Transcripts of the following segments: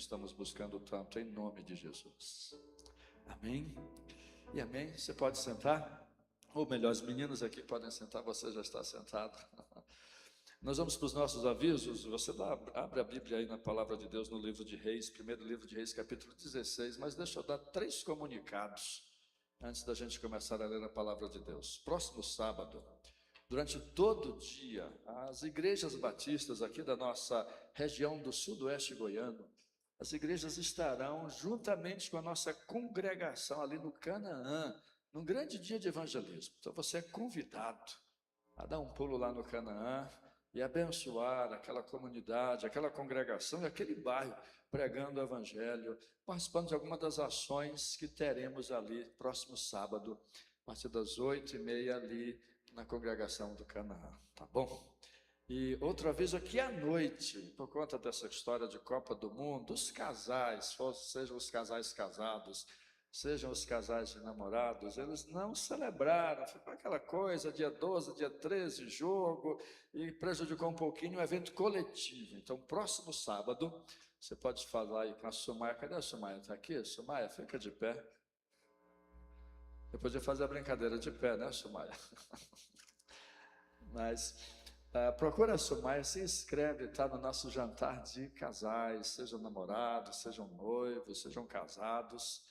estamos buscando tanto, em nome de Jesus. Amém? E amém? Você pode sentar? Ou melhor, os meninos aqui podem sentar, você já está sentado. Nós vamos para os nossos avisos. Você abre a Bíblia aí na Palavra de Deus, no livro de Reis, primeiro livro de Reis, capítulo 16, mas deixa eu dar 3 comunicados antes da gente começar a ler a Palavra de Deus. Próximo sábado, durante todo o dia, as igrejas batistas aqui da nossa região do sudoeste goiano, as igrejas estarão juntamente com a nossa congregação ali no Canaã, num grande dia de evangelismo. Então você é convidado a dar um pulo lá no Canaã e abençoar aquela comunidade, aquela congregação e aquele bairro, pregando o evangelho, participando de alguma das ações que teremos ali próximo sábado, a partir das 8h30 ali na congregação do Canaã, tá bom? E outro aviso aqui à noite, por conta dessa história de Copa do Mundo, os casais, sejam os casais casados, sejam os casais de namorados, eles não celebraram, ficou aquela coisa, dia 12, dia 13, jogo, e prejudicou um pouquinho o evento coletivo. Então, próximo sábado, você pode falar aí com a Sumaia. Cadê a Sumaia? Está aqui? Sumaia, fica de pé. Eu podia fazer a brincadeira de pé, né, Sumaia? Mas procura a Sumaia, se inscreve, está no nosso jantar de casais, sejam namorados, sejam noivos, sejam casados.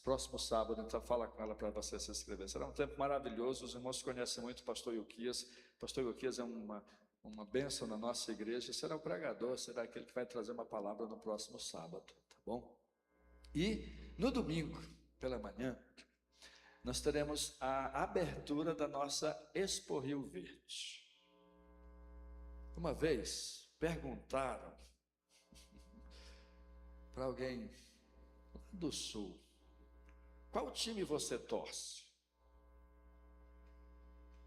Próximo sábado, então fala com ela para você se inscrever. Será um tempo maravilhoso. Os irmãos conhecem muito o pastor Ilquias. O pastor Ilquias é uma bênção na nossa igreja. Será o pregador, será aquele que vai trazer uma palavra no próximo sábado, tá bom? E no domingo, pela manhã, nós teremos a abertura da nossa Expo Rio Verde. Uma vez perguntaram para alguém do Sul: qual time você torce?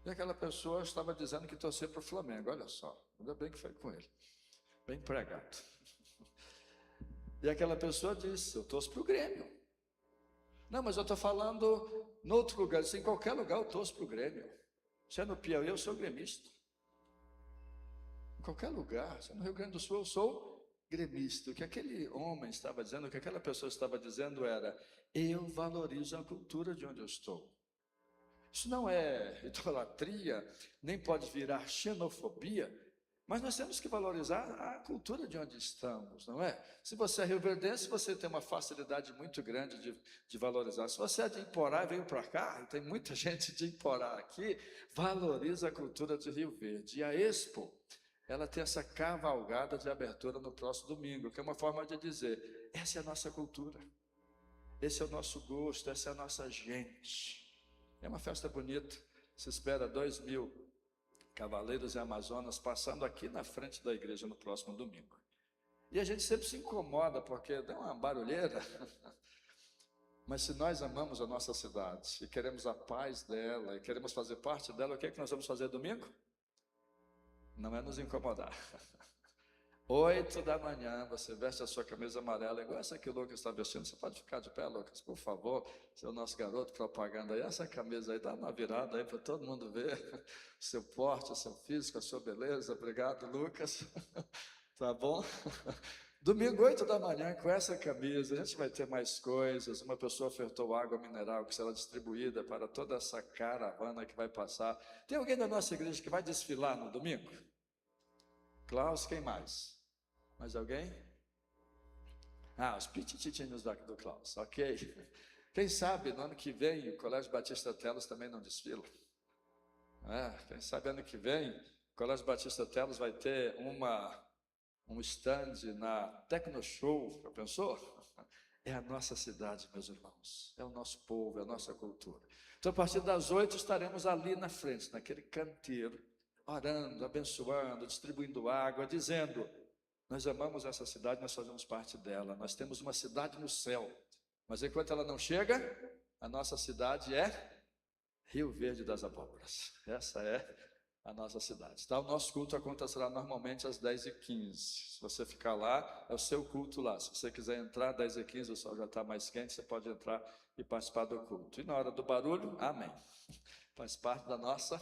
E aquela pessoa estava dizendo que torcia para o Flamengo. Olha só, ainda bem que foi com ele, bem pregado. E aquela pessoa disse: eu torço para o Grêmio. Não, mas eu estou falando em outro lugar. Em qualquer lugar eu torço para o Grêmio. Se é no Piauí, eu sou gremista. Em qualquer lugar, se é no Rio Grande do Sul, eu sou gremista. O que aquele homem estava dizendo, o que aquela pessoa estava dizendo era: eu valorizo a cultura de onde eu estou. Isso não é idolatria, nem pode virar xenofobia, mas nós temos que valorizar a cultura de onde estamos, não é? Se você é rioverdense, você tem uma facilidade muito grande de valorizar. Se você é de Iporá e veio para cá, e tem muita gente de Iporá aqui, valoriza a cultura de Rio Verde. E a Expo, ela tem essa cavalgada de abertura no próximo domingo, que é uma forma de dizer: essa é a nossa cultura, esse é o nosso gosto, essa é a nossa gente. É uma festa bonita. Se espera 2.000 cavaleiros e amazonas passando aqui na frente da igreja no próximo domingo. E a gente sempre se incomoda porque dá uma barulheira. Mas se nós amamos a nossa cidade e queremos a paz dela e queremos fazer parte dela, o que é que nós vamos fazer domingo? Não é nos incomodar. 8h, você veste a sua camisa amarela, igual essa que o Lucas está vestindo. Você pode ficar de pé, Lucas, por favor. Você é o nosso garoto propaganda aí. Essa camisa aí, dá uma virada aí para todo mundo ver seu porte, seu físico, a sua beleza. Obrigado, Lucas. Tá bom? Domingo, 8h, com essa camisa, a gente vai ter mais coisas. Uma pessoa ofertou água mineral que será distribuída para toda essa caravana que vai passar. Tem alguém da nossa igreja que vai desfilar no domingo? Klaus, quem mais? Mais alguém? Os pitititinhos do Klaus, ok. Quem sabe no ano que vem o Colégio Batista Telos também não desfila. Quem sabe ano que vem o Colégio Batista Telos vai ter um stand na Tecnoshow, já pensou? É a nossa cidade, meus irmãos, é o nosso povo, é a nossa cultura. Então a partir das 8 estaremos ali na frente, naquele canteiro, orando, abençoando, distribuindo água, dizendo: nós amamos essa cidade, nós fazemos parte dela, nós temos uma cidade no céu, mas enquanto ela não chega, a nossa cidade é Rio Verde das Abóboras. Essa é a nossa cidade. Tá? O nosso culto acontecerá normalmente às 10h15. Se você ficar lá, é o seu culto lá. Se você quiser entrar, 10h15, o sol já está mais quente, você pode entrar e participar do culto. E na hora do barulho, amém. Faz parte da nossa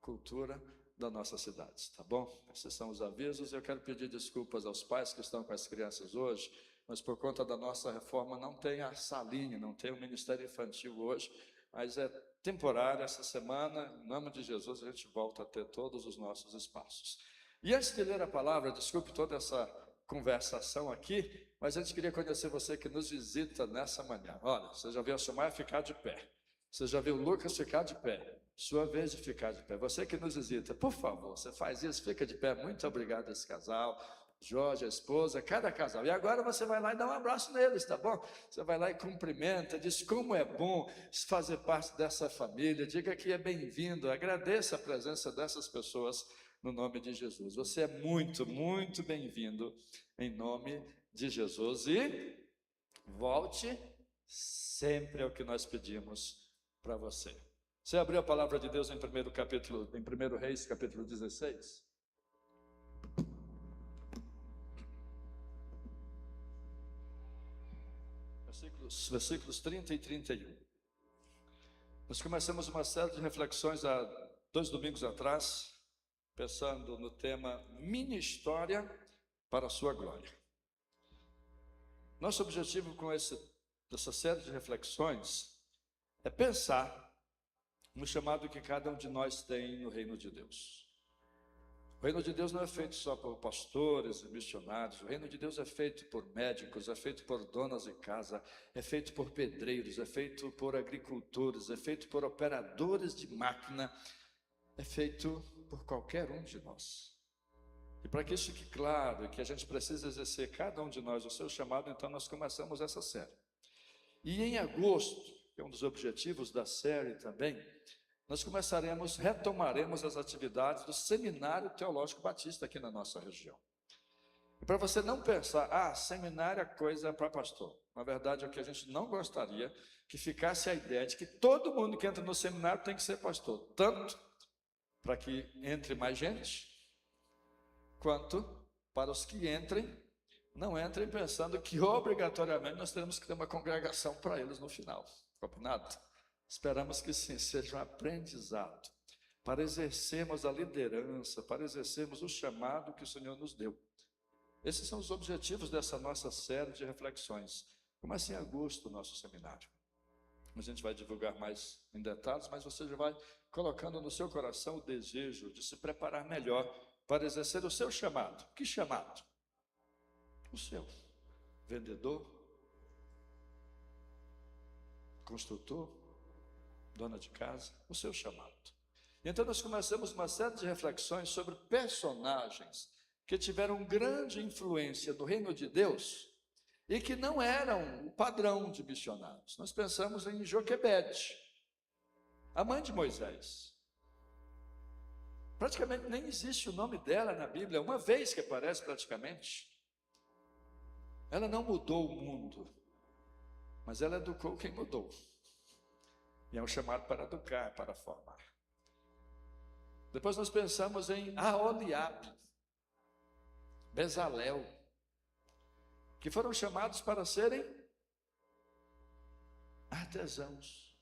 cultura da nossa cidade, tá bom? Esses são os avisos. Eu quero pedir desculpas aos pais que estão com as crianças hoje, mas por conta da nossa reforma não tem a salinha, não tem o Ministério Infantil hoje, mas é temporário essa semana. Em nome de Jesus, a gente volta a ter todos os nossos espaços. E antes de ler a palavra, desculpe toda essa conversação aqui, mas a gente queria conhecer você que nos visita nessa manhã. Olha, você já viu a Silmar ficar de pé, você já viu o Lucas ficar de pé, sua vez de ficar de pé. Você que nos visita, por favor, você faz isso, fica de pé. Muito obrigado a esse casal, Jorge, a esposa, cada casal. E agora você vai lá e dá um abraço neles, tá bom? Você vai lá e cumprimenta, diz como é bom fazer parte dessa família, diga que é bem-vindo, agradeça a presença dessas pessoas no nome de Jesus. Você é muito, muito bem-vindo em nome de Jesus. E volte sempre ao que nós pedimos para você. Você abriu a palavra de Deus em 1 Reis, capítulo 16? Versículos 30 e 31. Nós começamos uma série de reflexões há 2 domingos atrás, pensando no tema Mini-História para a Sua Glória. Nosso objetivo com essa série de reflexões é pensar no chamado que cada um de nós tem no reino de Deus. O reino de Deus não é feito só por pastores e missionários. O reino de Deus é feito por médicos, é feito por donas de casa, é feito por pedreiros, é feito por agricultores, é feito por operadores de máquina, é feito por qualquer um de nós. E para que isso fique claro, e que a gente precisa exercer cada um de nós o seu chamado, então nós começamos essa série. E em agosto, que é um dos objetivos da série também, nós retomaremos as atividades do Seminário Teológico Batista aqui na nossa região. E para você não pensar, seminário é coisa para pastor. Na verdade, é o que a gente não gostaria que ficasse a ideia de que todo mundo que entra no seminário tem que ser pastor. Tanto para que entre mais gente, quanto para os que não entrem pensando que obrigatoriamente nós teremos que ter uma congregação para eles no final. Combinado? Esperamos que sim, seja um aprendizado para exercermos a liderança, para exercermos o chamado que o Senhor nos deu. Esses são os objetivos dessa nossa série de reflexões. Começa em agosto o nosso seminário. A gente vai divulgar mais em detalhes, mas você já vai colocando no seu coração o desejo de se preparar melhor para exercer o seu chamado. Que chamado? O seu. Vendedor? Construtor? Dona de casa? O seu chamado. Então nós começamos uma série de reflexões sobre personagens que tiveram grande influência no reino de Deus e que não eram o padrão de missionários. Nós pensamos em Joquebede, a mãe de Moisés. Praticamente nem existe o nome dela na Bíblia, uma vez que aparece praticamente. Ela não mudou o mundo, mas ela educou quem mudou. E é um chamado para educar, para formar. Depois nós pensamos em Aholiabe, Bezalel, que foram chamados para serem artesãos.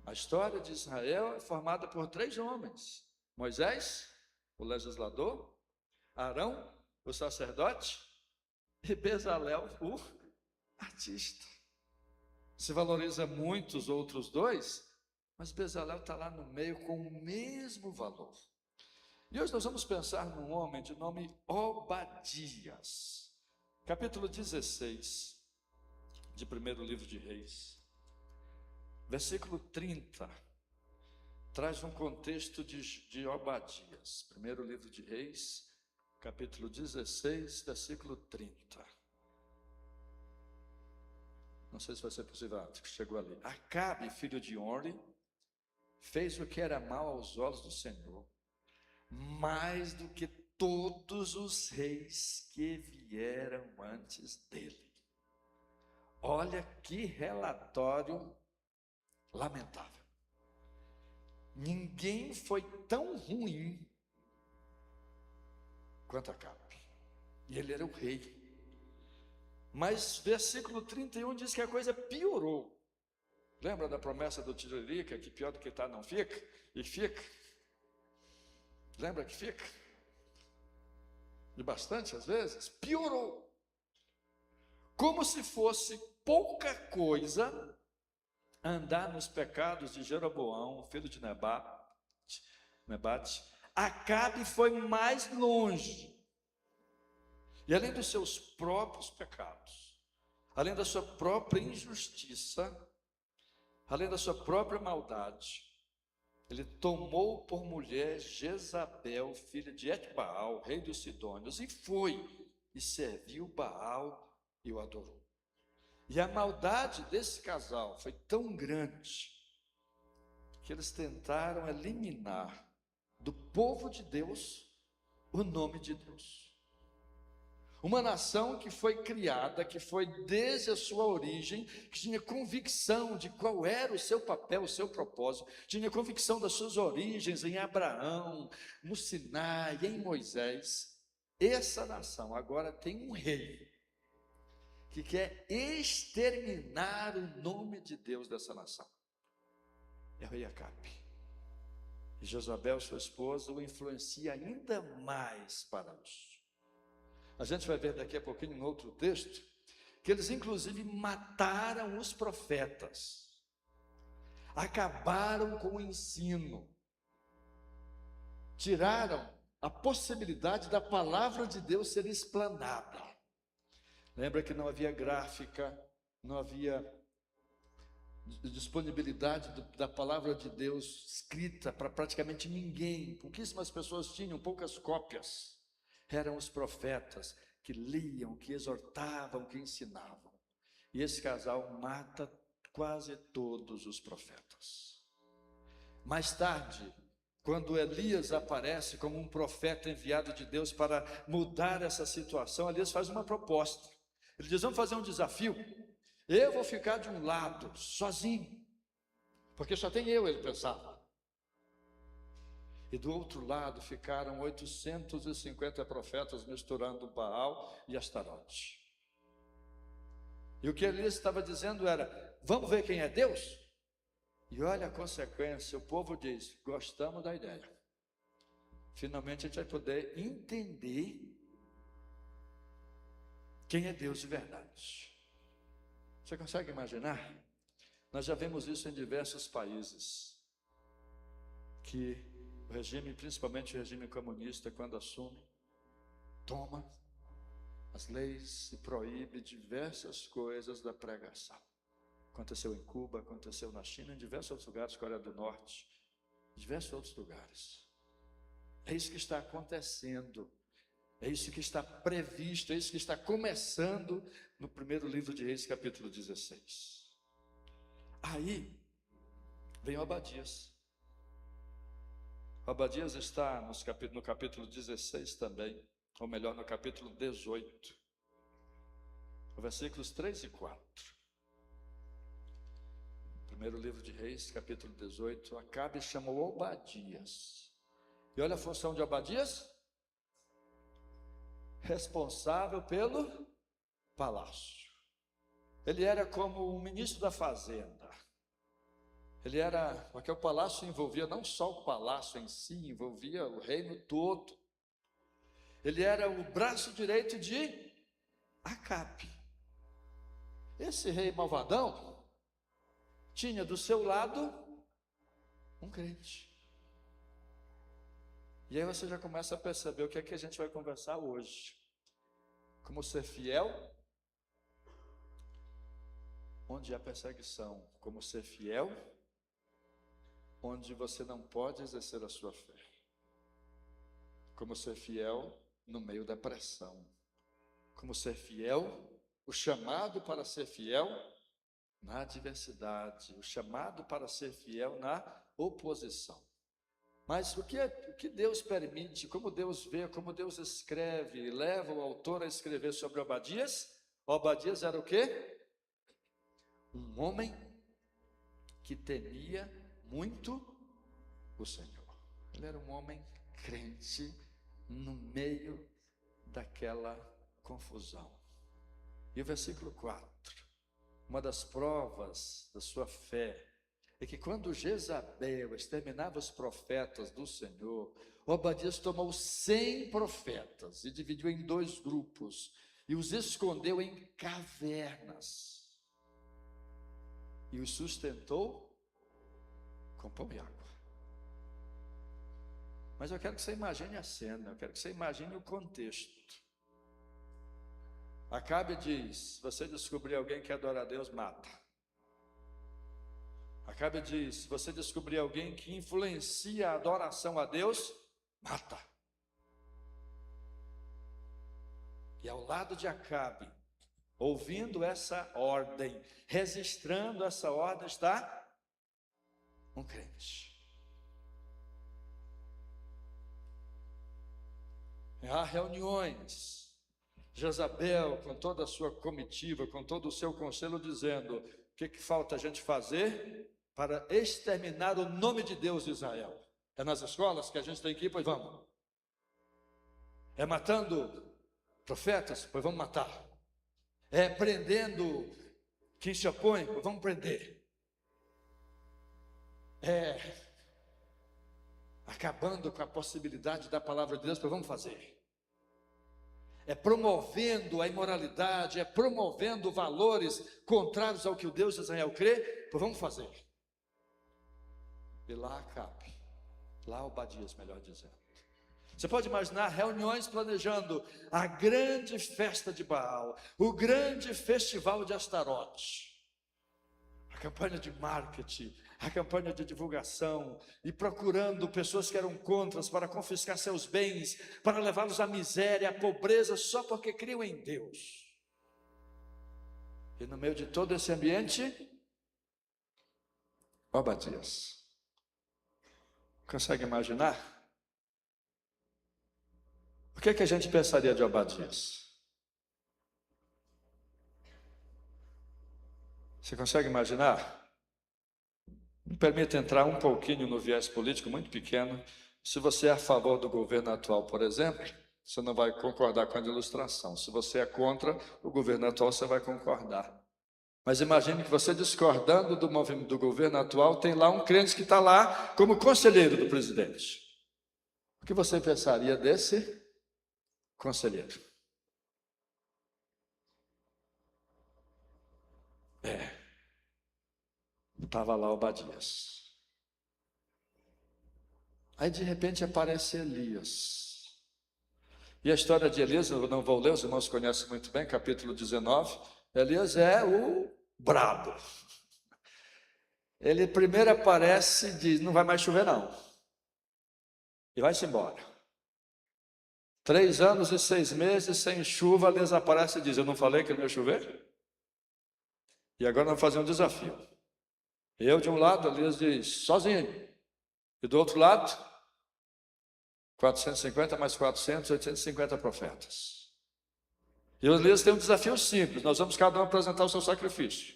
A história de Israel é formada por 3 homens: Moisés, o legislador; Arão, o sacerdote; e Bezalel, o artista. Se valoriza muito os outros 2, mas Bezalel está lá no meio com o mesmo valor. E hoje nós vamos pensar num homem de nome Obadias, capítulo 16, de 1º livro de Reis, versículo 30, traz um contexto de Obadias. 1º livro de Reis, capítulo 16, versículo 30. Não sei se vai ser possível, chegou ali. Acabe, filho de Onri, fez o que era mal aos olhos do Senhor, mais do que todos os reis que vieram antes dele. Olha que relatório lamentável. Ninguém foi tão ruim quanto Acabe. E ele era o rei. Mas versículo 31 diz que a coisa piorou. Lembra da promessa do Tiririca, que pior do que está não fica? E fica. Lembra que fica? E bastante às vezes, piorou. Como se fosse pouca coisa andar nos pecados de Jeroboão, filho de Nebate. Acabe foi mais longe. E além dos seus próprios pecados, além da sua própria injustiça, além da sua própria maldade, ele tomou por mulher Jezabel, filha de Etbaal, rei dos Sidônios, e foi e serviu Baal e o adorou. E a maldade desse casal foi tão grande que eles tentaram eliminar do povo de Deus o nome de Deus. Uma nação que foi criada, que foi desde a sua origem, que tinha convicção de qual era o seu papel, o seu propósito, tinha convicção das suas origens em Abraão, no Sinai, em Moisés. Essa nação agora tem um rei que quer exterminar o nome de Deus dessa nação. É o rei Acabe. E Jezabel, sua esposa, o influencia ainda mais para isso. A gente vai ver daqui a pouquinho em outro texto, que eles inclusive mataram os profetas, acabaram com o ensino, tiraram a possibilidade da palavra de Deus ser explanada. Lembra que não havia gráfica, não havia disponibilidade da palavra de Deus escrita para praticamente ninguém. Pouquíssimas pessoas tinham, poucas cópias. Eram os profetas que liam, que exortavam, que ensinavam. E esse casal mata quase todos os profetas. Mais tarde, quando Elias aparece como um profeta enviado de Deus para mudar essa situação, Elias faz uma proposta. Ele diz: vamos fazer um desafio. Eu vou ficar de um lado, sozinho, porque só tem eu, ele pensava. E do outro lado ficaram 850 profetas misturando Baal e Astarote. E o que Elias estava dizendo era: vamos ver quem é Deus? E olha a consequência, o povo diz: gostamos da ideia. Finalmente a gente vai poder entender quem é Deus de verdade. Você consegue imaginar? Nós já vemos isso em diversos países, que o regime, principalmente o regime comunista, quando assume, toma as leis e proíbe diversas coisas da pregação. Aconteceu em Cuba, aconteceu na China, em diversos outros lugares, Coreia do Norte, em diversos outros lugares. É isso que está acontecendo, é isso que está previsto, é isso que está começando no primeiro livro de Reis, capítulo 16. Aí vem Obadias. Obadias está no capítulo 16 também, ou melhor, no capítulo 18, versículos 3 e 4. Primeiro livro de Reis, capítulo 18, Acabe chamou Obadias. E olha a função de Obadias: responsável pelo palácio. Ele era como o ministro da fazenda. Ele era, porque o palácio envolvia não só o palácio em si, envolvia o reino todo. Ele era o braço direito de Acabe. Esse rei malvadão tinha do seu lado um crente. E aí você já começa a perceber o que é que a gente vai conversar hoje. Como ser fiel onde há perseguição. Como ser fiel onde você não pode exercer a sua fé. Como ser fiel no meio da pressão. Como ser fiel, o chamado para ser fiel na adversidade, o chamado para ser fiel na oposição. Mas o que Deus permite, como Deus vê, como Deus escreve, leva o autor a escrever sobre Obadias? Obadias era o quê? Um homem que temia muito o Senhor. Ele era um homem crente no meio daquela confusão. E o versículo 4, uma das provas da sua fé é que quando Jezabel exterminava os profetas do Senhor, Obadias tomou 100 profetas e dividiu em 2 grupos e os escondeu em cavernas e os sustentou com pão e água. Mas eu quero que você imagine a cena, eu quero que você imagine o contexto. Acabe diz: se você descobrir alguém que adora a Deus, mata. Acabe diz: se você descobrir alguém que influencia a adoração a Deus, mata. E ao lado de Acabe, ouvindo essa ordem, registrando essa ordem, está um crente. Há reuniões, Jezabel com toda a sua comitiva, com todo o seu conselho, dizendo: o que falta a gente fazer para exterminar o nome de Deus de Israel? É nas escolas que a gente tem que ir? Pois vamos. É matando profetas? Pois vamos matar. É prendendo quem se opõe? Pois vamos prender. É acabando com a possibilidade da palavra de Deus? Pois vamos fazer. É promovendo a imoralidade, é promovendo valores contrários ao que o Deus de Israel crê? Pois vamos fazer. E lá Acabe, lá Obadias, melhor dizendo. Você pode imaginar reuniões planejando a grande festa de Baal, o grande festival de Astarote, a campanha de marketing, a campanha de divulgação, e procurando pessoas que eram contras para confiscar seus bens, para levá-los à miséria, à pobreza, só porque criam em Deus. E no meio de todo esse ambiente, Obadias. Consegue imaginar? O que a gente pensaria de Obadias? Você consegue imaginar? Me permita entrar um pouquinho no viés político, muito pequeno. Se você é a favor do governo atual, por exemplo, você não vai concordar com a ilustração. Se você é contra o governo atual, você vai concordar. Mas imagine que você, discordando do movimento do governo atual, tem lá um crente que está lá como conselheiro do presidente. O que você pensaria desse conselheiro? Estava lá Obadias. Aí de repente aparece Elias. E a história de Elias, eu não vou ler, os irmãos conhecem muito bem, capítulo 19. Elias é o brabo. Ele primeiro aparece e diz: não vai mais chover não. E vai-se embora. 3 anos e 6 meses sem chuva, Elias aparece e diz: eu não falei que não ia chover? E agora vamos fazer um desafio. Eu de um lado, Elias diz: sozinho. E do outro lado, 450 mais 400, 850 profetas. E o Elias tem um desafio simples: nós vamos cada um apresentar o seu sacrifício.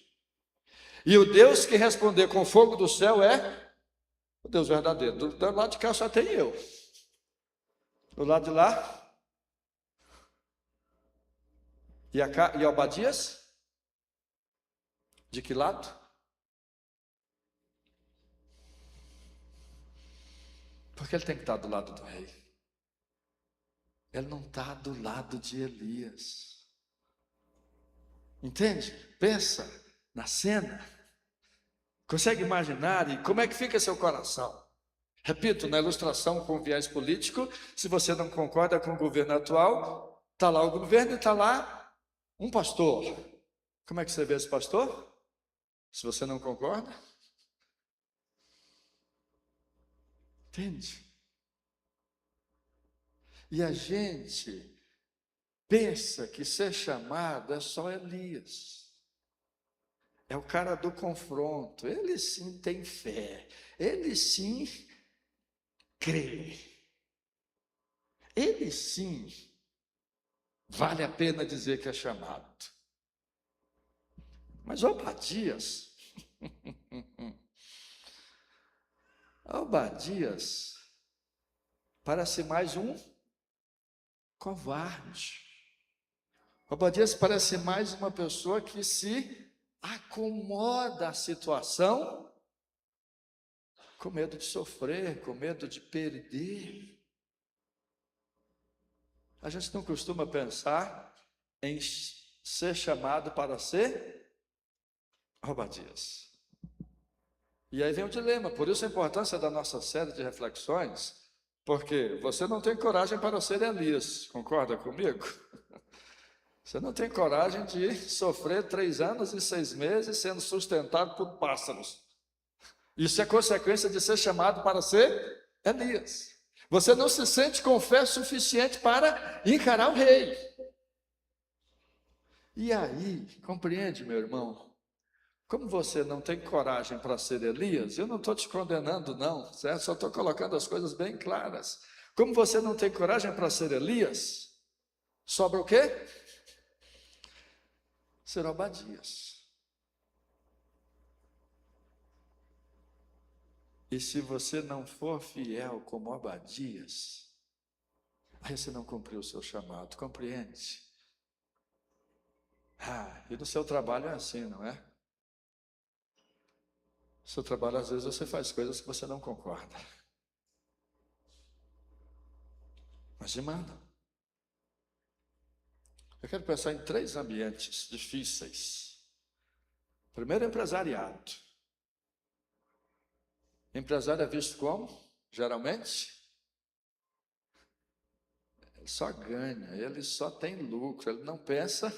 E o Deus que responder com fogo do céu é o Deus verdadeiro. Do lado de cá só tem eu. Do lado de lá. E Obadias? De que lado? Porque ele tem que estar do lado do rei. Ele não está do lado de Elias. Entende? Pensa na cena. Consegue imaginar? E como é que fica seu coração? Repito, na ilustração com viés político, se você não concorda com o governo atual, está lá o governo e está lá um pastor. Como é que você vê esse pastor? Se você não concorda? Entende? E a gente pensa que ser chamado é só Elias. É o cara do confronto. Ele sim tem fé. Ele sim crê. Ele sim vale a pena dizer que é chamado. Mas Obadias, Obadias parece mais um covarde. Obadias parece mais uma pessoa que se acomoda à situação com medo de sofrer, com medo de perder. A gente não costuma pensar em ser chamado para ser Obadias. E aí vem o dilema, por isso a importância da nossa série de reflexões, porque você não tem coragem para ser Elias, concorda comigo? Você não tem coragem de sofrer 3 anos e 6 meses sendo sustentado por pássaros. Isso é consequência de ser chamado para ser Elias. Você não se sente com fé suficiente para encarar o rei. E aí, compreende, meu irmão? Como você não tem coragem para ser Elias, eu não estou te condenando não, certo? Só estou colocando as coisas bem claras. Como você não tem coragem para ser Elias, sobra o quê? Ser Obadias. E se você não for fiel como Obadias, aí você não cumpriu o seu chamado, compreende? E no seu trabalho é assim, não é? No seu trabalho, às vezes, você faz coisas que você não concorda. Mas de manda. Eu quero pensar em 3 ambientes difíceis. Primeiro, empresariado. Empresário é visto como? Geralmente, ele só ganha, ele só tem lucro, ele não pensa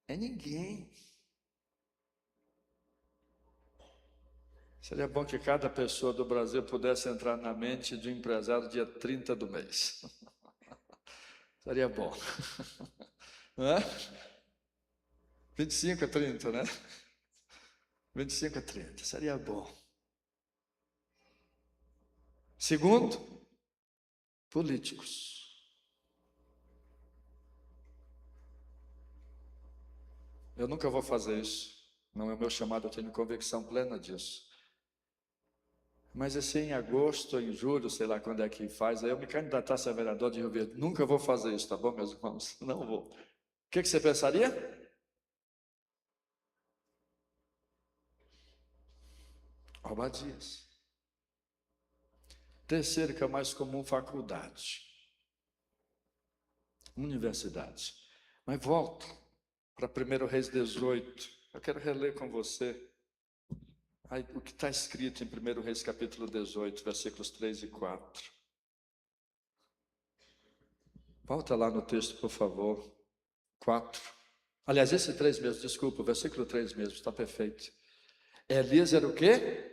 em ninguém. Seria bom que cada pessoa do Brasil pudesse entrar na mente de um empresário dia 30 do mês. Seria bom. Não é? 25 a 30, né? 25 a 30, seria bom. Segundo, políticos. Eu nunca vou fazer isso. Não é o meu chamado, eu tenho convicção plena disso. Mas assim, em agosto, em julho, sei lá quando é que faz, aí eu me candidatasse a vereador de Rio Verde. Nunca vou fazer isso, tá bom, meus irmãos? Não vou. O que você pensaria? Obadias. Terceiro, que é o mais comum, faculdade. Universidade. Mas volto para 1 Reis 18. Eu quero reler com você o que está escrito em 1 Reis capítulo 18, versículos 3 e 4. Volta lá no texto, por favor. 4. Aliás, esse 3 mesmo, desculpa, o versículo 3 mesmo, está perfeito. Elias era o quê?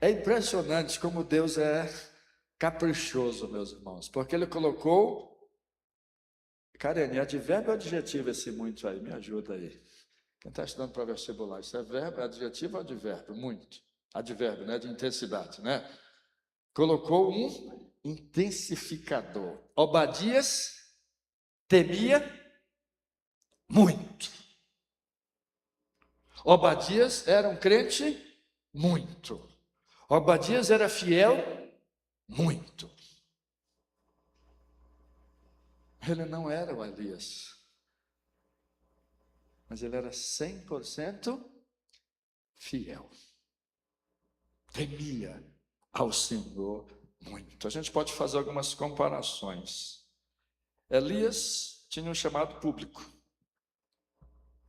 É impressionante como Deus é caprichoso, meus irmãos, porque Ele colocou... Karen, advérbio ou adjetivo esse muito aí? Me ajuda aí. Quem está estudando para vestibular, isso é verbo, adjetivo ou advérbio? Muito. Advérbio, né? De intensidade, né? Colocou um intensificador. Obadias temia muito. Obadias era um crente muito. Obadias era fiel muito. Ele não era o Elias, mas ele era 100% fiel. Temia ao Senhor muito. A gente pode fazer algumas comparações. Elias tinha um chamado público.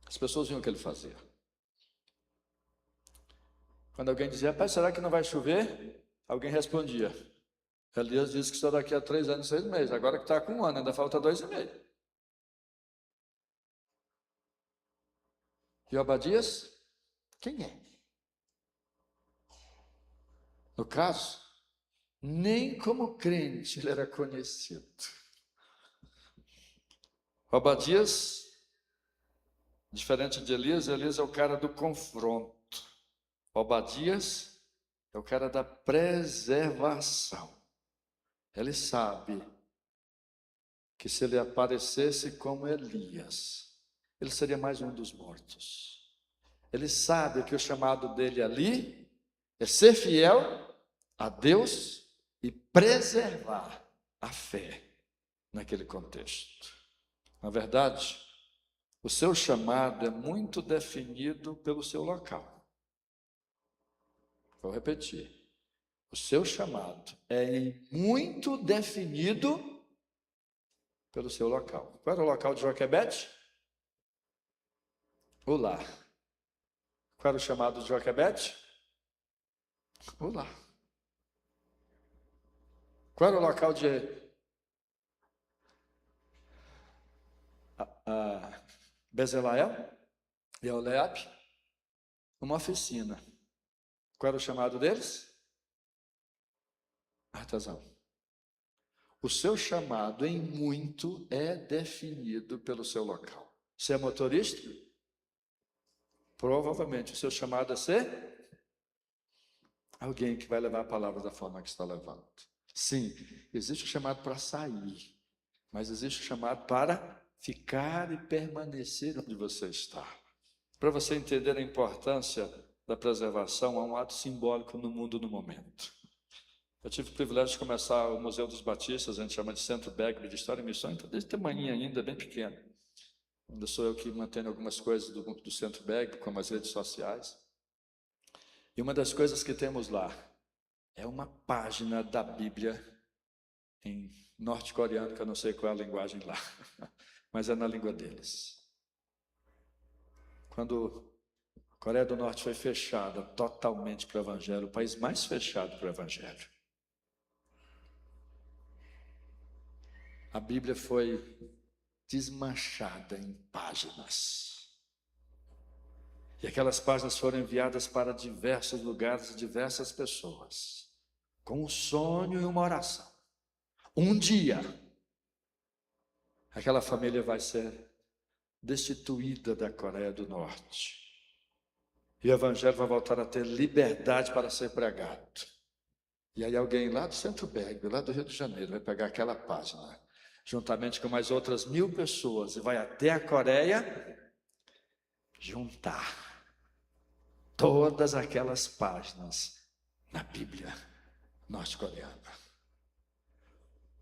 As pessoas viam o que ele fazia. Quando alguém dizia, pai, será que não vai chover? Alguém respondia. Elias disse que só daqui a 3 anos e 6 meses. Agora que está com 1 ano, ainda falta 2 e meio. E Obadias? Quem é? No caso, nem como crente ele era conhecido. Obadias, diferente de Elias é o cara do confronto. Obadias é o cara da preservação. Ele sabe que se ele aparecesse como Elias, ele seria mais um dos mortos. Ele sabe que o chamado dele ali é ser fiel a Deus e preservar a fé naquele contexto. Na verdade, o seu chamado é muito definido pelo seu local. Vou repetir. O seu chamado é em muito definido pelo seu local. Qual era o local de Joquebede? O lar. Qual era o chamado de Joquebede? O lar. Qual era o local de Bezaleel e Oleabe? Uma oficina. Qual era o chamado deles? Artesão. O seu chamado em muito é definido pelo seu local. Você é motorista? Provavelmente o seu chamado é ser alguém que vai levar a palavra da forma que está levando. Sim, existe o chamado para sair, mas existe o chamado para ficar e permanecer onde você está. Para você entender a importância da preservação, há um ato simbólico no mundo no momento. Eu tive o privilégio de começar o Museu dos Batistas, a gente chama de Centro Bagby de História e Missão, então desde tamanho ainda, bem pequeno. Ainda sou eu que mantenho algumas coisas do Centro Bagby, como as redes sociais. E uma das coisas que temos lá é uma página da Bíblia em norte-coreano, que eu não sei qual é a linguagem lá, mas é na língua deles. Quando a Coreia do Norte foi fechada totalmente para o Evangelho, o país mais fechado para o Evangelho, a Bíblia foi desmanchada em páginas. E aquelas páginas foram enviadas para diversos lugares e diversas pessoas, com um sonho e uma oração. Um dia, aquela família vai ser destituída da Coreia do Norte. E o Evangelho vai voltar a ter liberdade para ser pregado. E aí alguém lá do Centro Bagby, lá do Rio de Janeiro, vai pegar aquela página, juntamente com mais outras 1000 pessoas, e vai até a Coreia juntar todas aquelas páginas na Bíblia norte-coreana.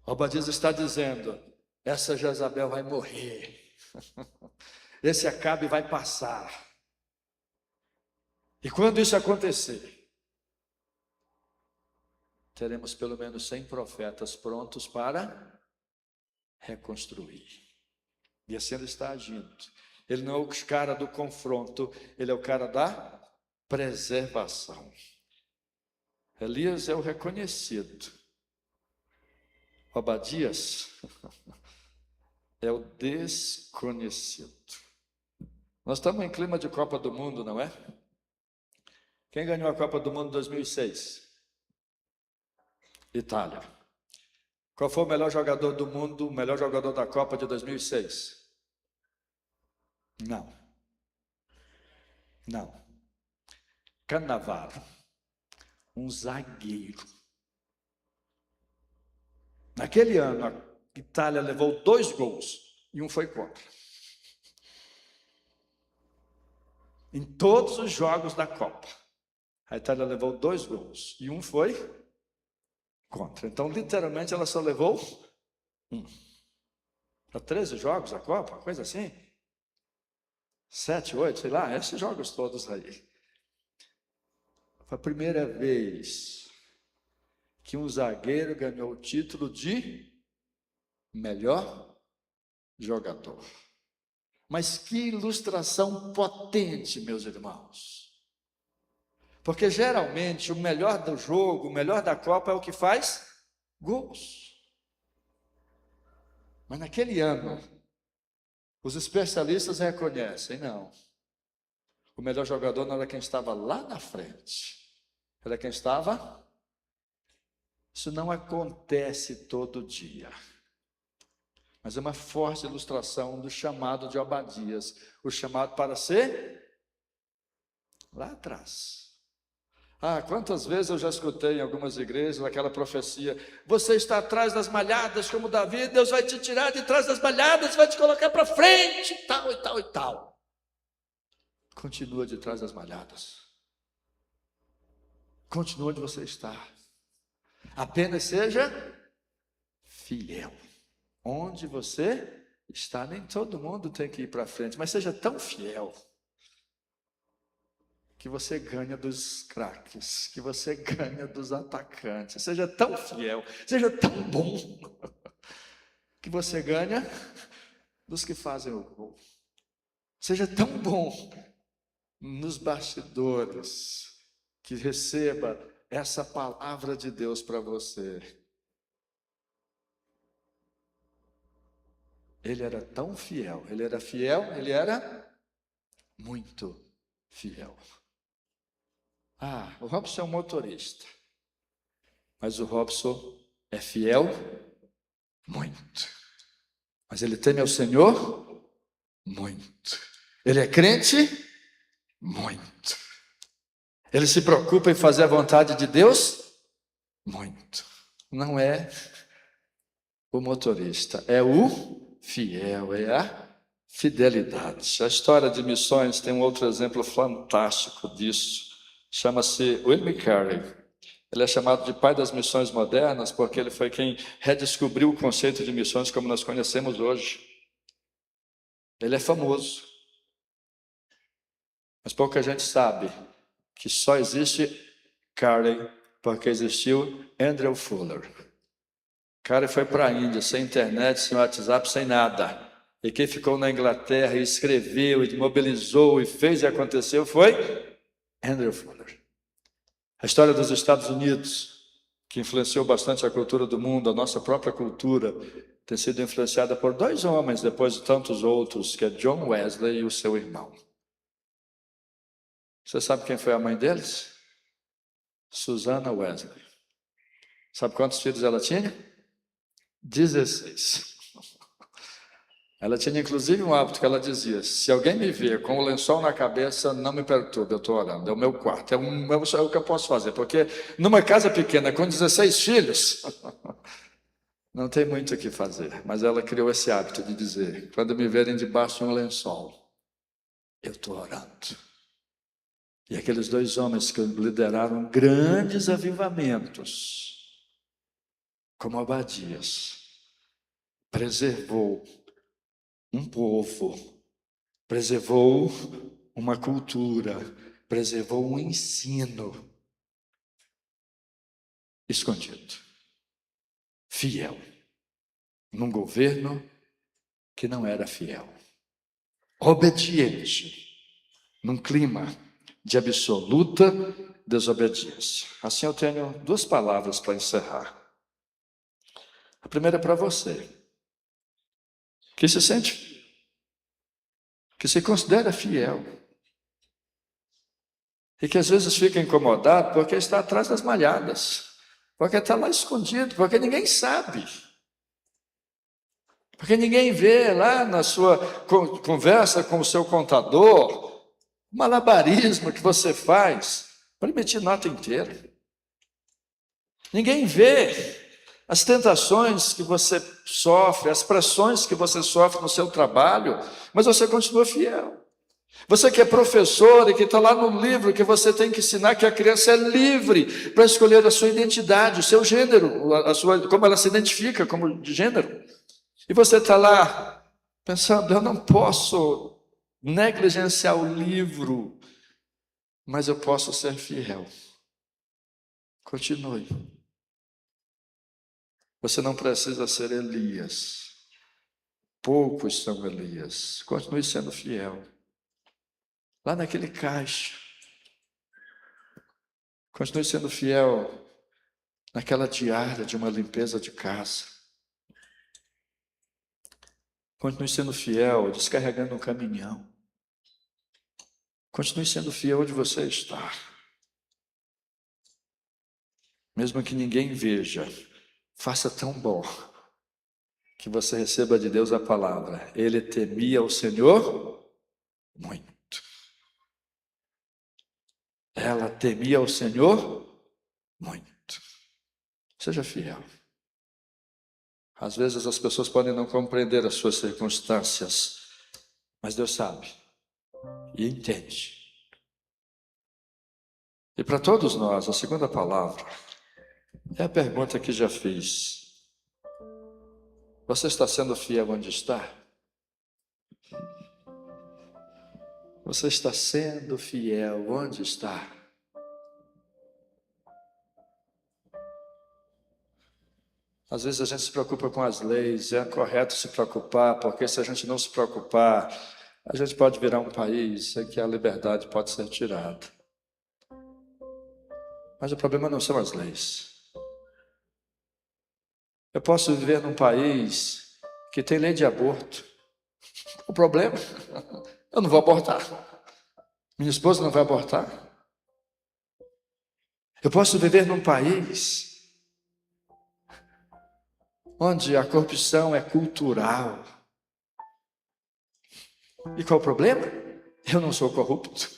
Obadias está dizendo, essa Jezabel vai morrer, esse Acabe vai passar. E quando isso acontecer, teremos pelo menos 100 profetas prontos para reconstruir. E assim ele está agindo. Ele não é o cara do confronto, ele é o cara da preservação. Elias é o reconhecido. Obadias é o desconhecido. Nós estamos em clima de Copa do Mundo, não é? Quem ganhou a Copa do Mundo em 2006? Itália. Qual foi o melhor jogador do mundo, o melhor jogador da Copa de 2006? Não. Cannavaro, um zagueiro. Naquele ano, a Itália levou 2 gols e um foi contra. Em todos os jogos da Copa, a Itália levou 2 gols e um foi contra. Então, literalmente, ela só levou 1. Para 13 jogos a Copa, coisa assim. 7, 8, sei lá, esses jogos todos aí. Foi a primeira vez que um zagueiro ganhou o título de melhor jogador. Mas que ilustração potente, meus irmãos. Porque geralmente o melhor do jogo, o melhor da Copa é o que faz gols. Mas naquele ano, os especialistas reconhecem, não. O melhor jogador não era quem estava lá na frente. Era quem estava. Isso não acontece todo dia. Mas é uma forte ilustração do chamado de Obadias. O chamado para ser lá atrás. Quantas vezes eu já escutei em algumas igrejas aquela profecia: você está atrás das malhadas como Davi, Deus vai te tirar de trás das malhadas e vai te colocar para frente, tal e tal e tal. Continua de trás das malhadas. Continua onde você está. Apenas seja fiel. Onde você está, nem todo mundo tem que ir para frente, mas seja tão fiel que que você ganha dos craques, que você ganha dos atacantes. Seja tão fiel, seja tão bom, que você ganha dos que fazem o gol. Seja tão bom nos bastidores, que receba essa palavra de Deus para você. Ele era tão fiel, ele era fiel, ele era muito fiel. O Robson é um motorista, mas o Robson é fiel muito. Mas ele teme ao Senhor muito. Ele é crente muito. Ele se preocupa em fazer a vontade de Deus muito. Não é o motorista, é o fiel, é a fidelidade. A história de missões tem um outro exemplo fantástico disso. Chama-se William Carey. Ele é chamado de pai das missões modernas porque ele foi quem redescobriu o conceito de missões como nós conhecemos hoje. Ele é famoso, mas pouca gente sabe que só existe Carey porque existiu Andrew Fuller. Carey foi para a Índia sem internet, sem WhatsApp, sem nada. E quem ficou na Inglaterra e escreveu, e mobilizou, e fez e aconteceu foi Andrew Fuller. A história dos Estados Unidos, que influenciou bastante a cultura do mundo, a nossa própria cultura, tem sido influenciada por dois homens, depois de tantos outros, que é John Wesley e o seu irmão. Você sabe quem foi a mãe deles? Susanna Wesley. Sabe quantos filhos ela tinha? 16. Ela tinha inclusive um hábito que ela dizia: se alguém me ver com o lençol na cabeça, não me perturbe, eu estou orando, é o meu quarto, é o que eu posso fazer, porque numa casa pequena com 16 filhos, não tem muito o que fazer, mas ela criou esse hábito de dizer: quando me verem debaixo de um lençol, eu estou orando. E aqueles dois homens que lideraram grandes avivamentos, como Abadias, preservou um povo, preservou uma cultura, preservou um ensino escondido, fiel, num governo que não era fiel, obediente, num clima de absoluta desobediência. Assim eu tenho duas palavras para encerrar. A primeira é para você, que se sente fiel, que se considera fiel, e que às vezes fica incomodado porque está atrás das malhadas, porque está lá escondido, porque ninguém sabe, porque ninguém vê lá na sua conversa com o seu contador, o malabarismo que você faz para emitir nota inteira. Ninguém vê as tentações que você sofre, as pressões que você sofre no seu trabalho, mas você continua fiel. Você que é professor e que está lá no livro que você tem que ensinar que a criança é livre para escolher a sua identidade, o seu gênero, como ela se identifica como de gênero. E você está lá pensando: eu não posso negligenciar o livro, mas eu posso ser fiel. Continue. Você não precisa ser Elias. Poucos são Elias. Continue sendo fiel. Lá naquele caixa. Continue sendo fiel naquela diária de uma limpeza de casa. Continue sendo fiel descarregando um caminhão. Continue sendo fiel onde você está. Mesmo que ninguém veja, faça tão bom que você receba de Deus a palavra: ele temia o Senhor muito. Ela temia o Senhor muito. Seja fiel. Às vezes as pessoas podem não compreender as suas circunstâncias, mas Deus sabe e entende. E para todos nós, a segunda palavra é a pergunta que já fiz: você está sendo fiel onde está? Você está sendo fiel. Onde está? Às vezes a gente se preocupa com as leis. É correto se preocupar, porque se a gente não se preocupar, a gente pode virar um país em que a liberdade pode ser tirada. Mas o problema não são as leis. Eu posso viver num país que tem lei de aborto. O problema, eu não vou abortar. Minha esposa não vai abortar. Eu posso viver num país onde a corrupção é cultural. E qual o problema? Eu não sou corrupto.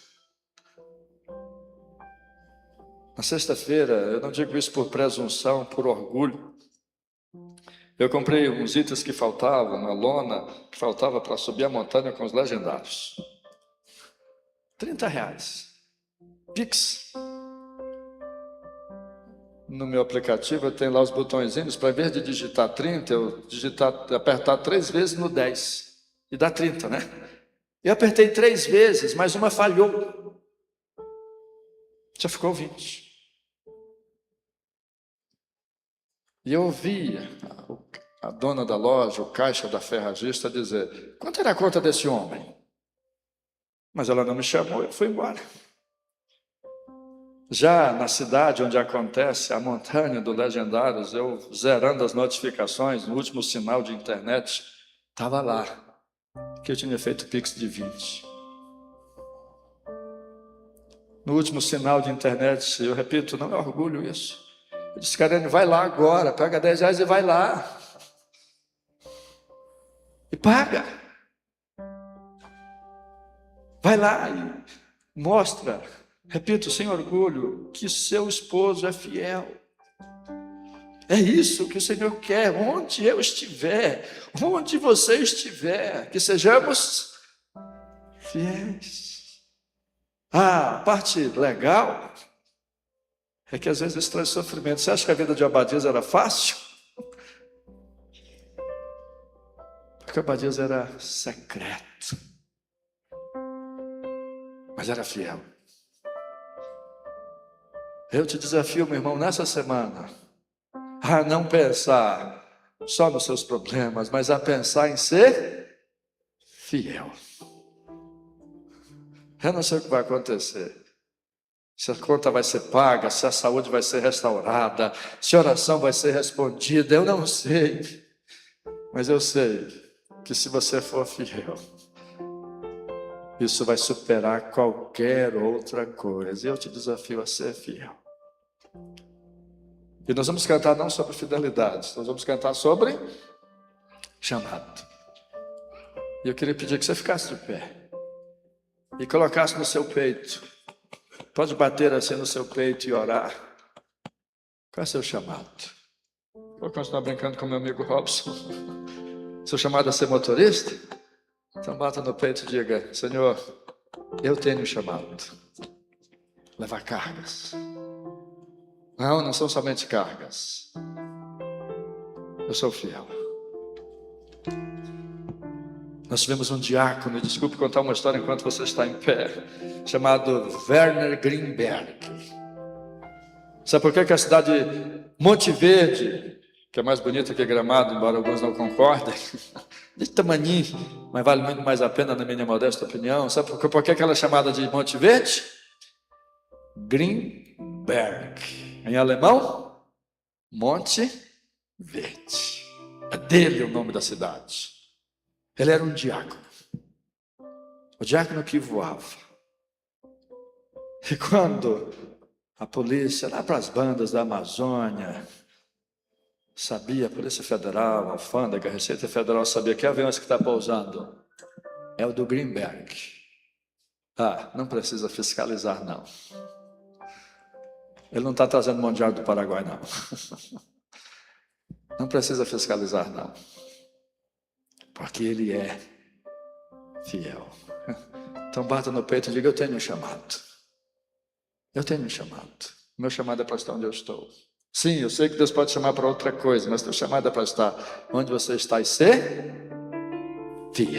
Na sexta-feira, eu não digo isso por presunção, por orgulho. Eu comprei uns itens que faltavam, uma lona que faltava para subir a montanha com os legendários. R$30. Pix. No meu aplicativo eu tenho lá os botõezinhos, para em vez de digitar 30, eu apertar 3 vezes no 10. E dá 30, né? Eu apertei 3 vezes, mas uma falhou. Já ficou 20. E eu ouvia a dona da loja, o caixa da ferragista dizer: quanto era a conta desse homem? Mas ela não me chamou, eu fui embora. Já na cidade onde acontece a montanha do Legendários, eu zerando as notificações, no último sinal de internet, estava lá, que eu tinha feito Pix de 20. No último sinal de internet, eu repito, não é orgulho isso. Eu disse: Karine, vai lá agora, pega R$10 e vai lá. E paga. Vai lá e mostra, repito, sem orgulho, que seu esposo é fiel. É isso que o Senhor quer, onde eu estiver, onde você estiver, que sejamos fiéis. A parte legal é que às vezes isso traz sofrimento. Você acha que a vida de Obadias era fácil? Porque Obadias era secreto, mas era fiel. Eu te desafio, meu irmão, nessa semana, a não pensar só nos seus problemas, mas a pensar em ser fiel. Eu não sei o que vai acontecer. Se a conta vai ser paga, se a saúde vai ser restaurada, se a oração vai ser respondida, eu não sei. Mas eu sei que se você for fiel, isso vai superar qualquer outra coisa. E eu te desafio a ser fiel. E nós vamos cantar não sobre fidelidade, nós vamos cantar sobre chamado. E eu queria pedir que você ficasse de pé e colocasse no seu peito. Pode bater assim no seu peito e orar. Qual é o seu chamado? Vou continuar brincando com meu amigo Robson. Seu chamado é ser motorista? Então bata no peito e diga: Senhor, eu tenho um chamado. Levar cargas. Não são somente cargas. Eu sou fiel. Nós tivemos um diácono, desculpe contar uma história enquanto você está em pé, chamado Werner Greenberg. Sabe por que a cidade Monte Verde, que é mais bonita que Gramado, embora alguns não concordem, de tamaninho, mas vale muito mais a pena na minha modesta opinião. Sabe por que ela é chamada de Monte Verde? Greenberg. Em alemão, Monte Verde. É dele o nome da cidade. Ele era um diácono. O diácono que voava. E quando a polícia, lá para as bandas da Amazônia, sabia, a Polícia Federal, a Alfândega, a Receita Federal sabia que avião que está pousando é o do Greenberg. Não precisa fiscalizar, não. Ele não está trazendo mão de ar do Paraguai, não. Não precisa fiscalizar, não. Porque ele é fiel. Então bata no peito e diga: eu tenho um chamado. Eu tenho um chamado. Meu chamado é para estar onde eu estou. Sim, eu sei que Deus pode chamar para outra coisa, mas teu chamado é para estar onde você está e ser fiel.